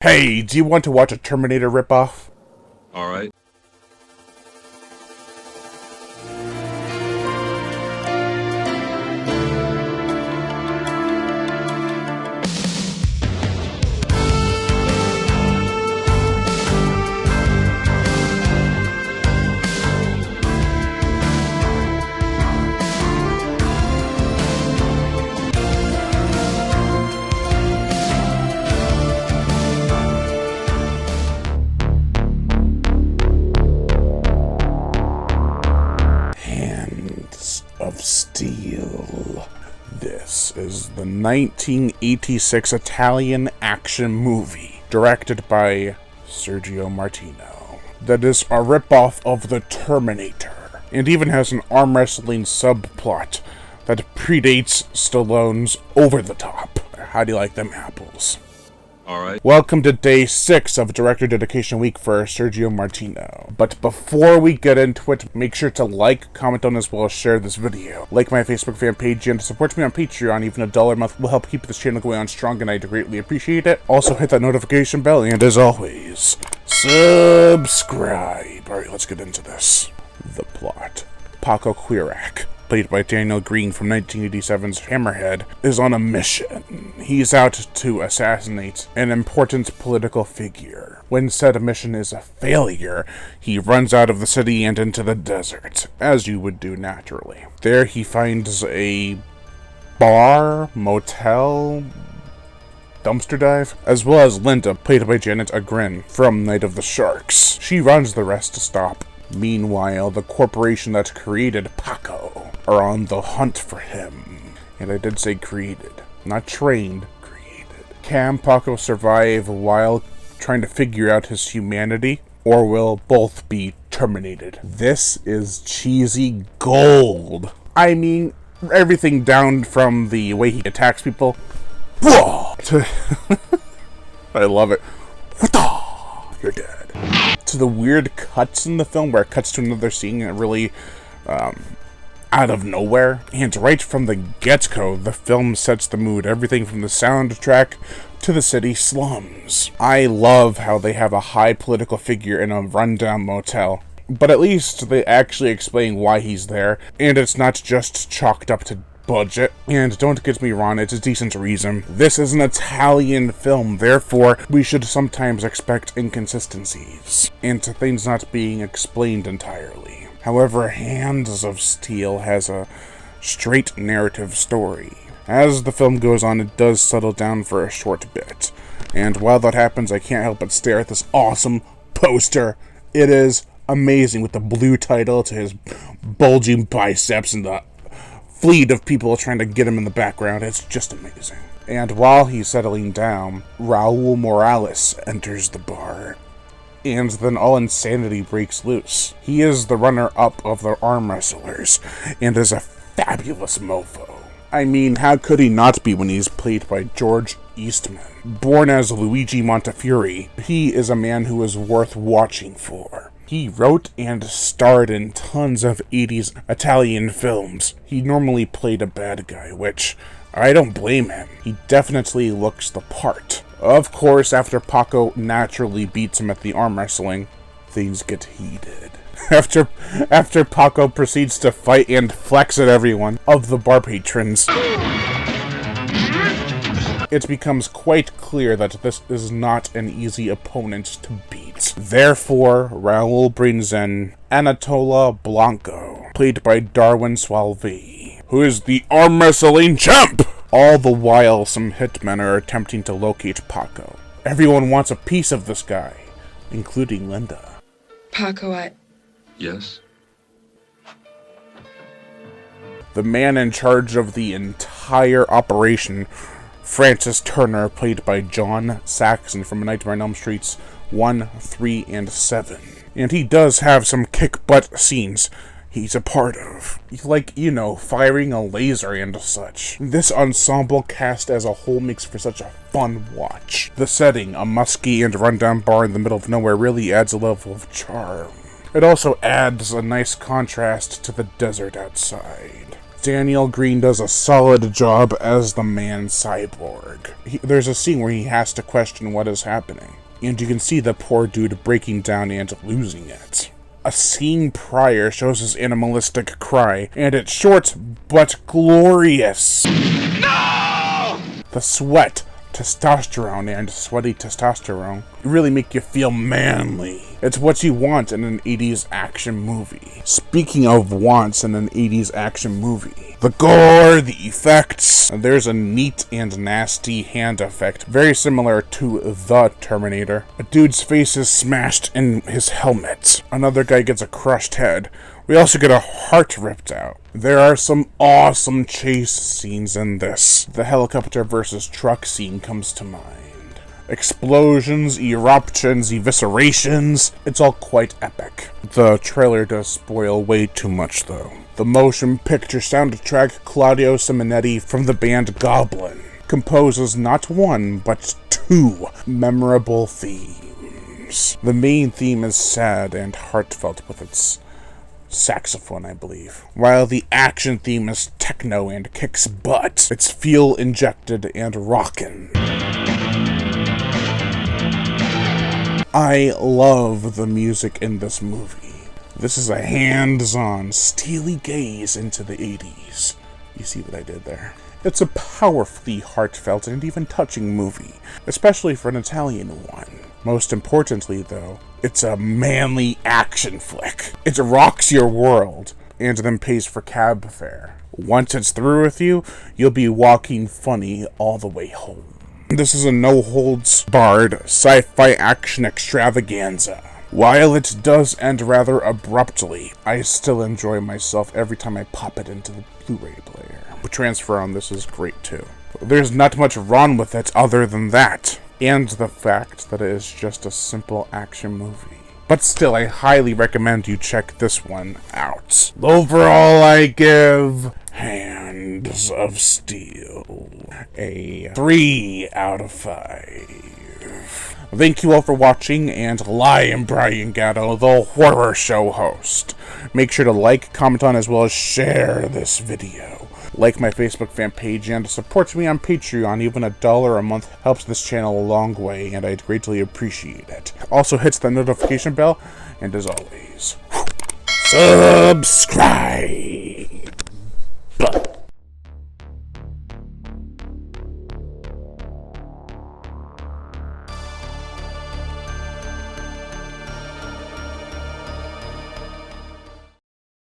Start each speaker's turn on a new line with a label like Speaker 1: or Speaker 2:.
Speaker 1: Hey, do you want to watch a Terminator ripoff?
Speaker 2: Alright.
Speaker 1: Hands of Steel. This is the 1986 Italian action movie directed by Sergio Martino that is a ripoff of The Terminator and even has an arm wrestling subplot that predates Stallone's Over the Top. How do you like them apples?
Speaker 2: Alright.
Speaker 1: Welcome to day 6 of Director Dedication Week for Sergio Martino. But before we get into it, make sure to like, comment on, as well as share this video. Like my Facebook fan page and support me on Patreon. Even $1 a month will help keep this channel going on strong, and I greatly appreciate it. Also hit that notification bell, and as always, subscribe. Alright, let's get into this. The plot. Paco Quirak, played by Daniel Green from 1987's Hammerhead, is on a mission. He's out to assassinate an important political figure. When said mission is a failure, he runs out of the city and into the desert, as you would do naturally. There he finds a bar, motel, dumpster dive, as well as Linda, played by Janet Agrin from Night of the Sharks. She runs the rest to stop. Meanwhile, the corporation that created Paco are on the hunt for him. And I did say created, not trained, created. Can Paco survive while trying to figure out his humanity, or will both be terminated? This is cheesy gold. I mean, everything down from the way he attacks people. I love it. You're dead. To the weird cuts in the film where it cuts to another scene and really out of nowhere. And right from the get-go, the film sets the mood. Everything from the soundtrack to the city slums. I love how they have a high political figure in a rundown motel. But at least they actually explain why he's there, and it's not just chalked up to budget. And don't get me wrong, it's a decent reason. This is an Italian film, therefore we should sometimes expect inconsistencies, and to things not being explained entirely. However, Hands of Steel has a straight narrative story. As the film goes on, it does settle down for a short bit, and while that happens, I can't help but stare at this awesome poster. It is amazing, with the blue title to his bulging biceps and the fleet of people trying to get him in the background. It's just amazing. And while he's settling down, Raul Morales enters the bar, and then all insanity breaks loose. He is the runner-up of the arm wrestlers, and is a fabulous mofo. I mean, how could he not be when he's played by George Eastman? Born as Luigi Montefiore, he is a man who is worth watching for. He wrote and starred in tons of 80s Italian films. He normally played a bad guy, which I don't blame him. He definitely looks the part. Of course, after Paco naturally beats him at the arm wrestling, things get heated. After Paco proceeds to fight and flex at everyone of the bar patrons, it becomes quite clear that this is not an easy opponent to beat. Therefore, Raul brings in Anatola Blanco, played by Darwin Sualvi, who is the arm wrestling champ! All the while, some hitmen are attempting to locate Paco. Everyone wants a piece of this guy, including Linda.
Speaker 3: Paco,
Speaker 2: Yes?
Speaker 1: The man in charge of the entire operation, Francis Turner, played by John Saxon from Nightmare on Elm Streets 1, 3, and 7. And he does have some kick-butt scenes he's a part of. Like, you know, firing a laser and such. This ensemble cast as a whole makes for such a fun watch. The setting, a musky and rundown bar in the middle of nowhere, really adds a level of charm. It also adds a nice contrast to the desert outside. Daniel Green does a solid job as the man cyborg. There's a scene where he has to question what is happening, and you can see the poor dude breaking down and losing it. A scene prior shows his animalistic cry, and it's short but glorious. No! The sweat, testosterone, and sweaty testosterone really make you feel manly. It's what you want in an 80s action movie. Speaking of wants in an 80s action movie, the gore, the effects, there's a neat and nasty hand effect, very similar to The Terminator. A dude's face is smashed in his helmet. Another guy gets a crushed head. We also get a heart ripped out. There are some awesome chase scenes in this. The helicopter versus truck scene comes to mind. Explosions, eruptions, eviscerations, it's all quite epic. The trailer does spoil way too much though. The motion picture soundtrack Claudio Simonetti from the band Goblin composes not one, but two memorable themes. The main theme is sad and heartfelt with its saxophone, I believe, while the action theme is techno and kicks butt. It's feel injected and rockin'. I love the music in this movie. This is a hands-on, steely gaze into the 80s. You see what I did there? It's a powerfully heartfelt and even touching movie, especially for an Italian one. Most importantly, though, it's a manly action flick. It rocks your world, and then pays for cab fare. Once it's through with you, you'll be walking funny all the way home. This is a no-holds-barred sci-fi action extravaganza. While it does end rather abruptly, I still enjoy myself every time I pop it into the Blu-ray player. The transfer on this is great too. There's not much wrong with it other than that, and the fact that it is just a simple action movie. But still, I highly recommend you check this one out. Overall, I give Hands of Steel a 3 out of 5. Thank you all for watching, and I am Brian Gatto, the Horror Show host. Make sure to like, comment on, as well as share this video. Like my Facebook fan page and support me on Patreon. Even $1 a month helps this channel a long way, and I'd greatly appreciate it. Also hits the notification bell, and as always, subscribe!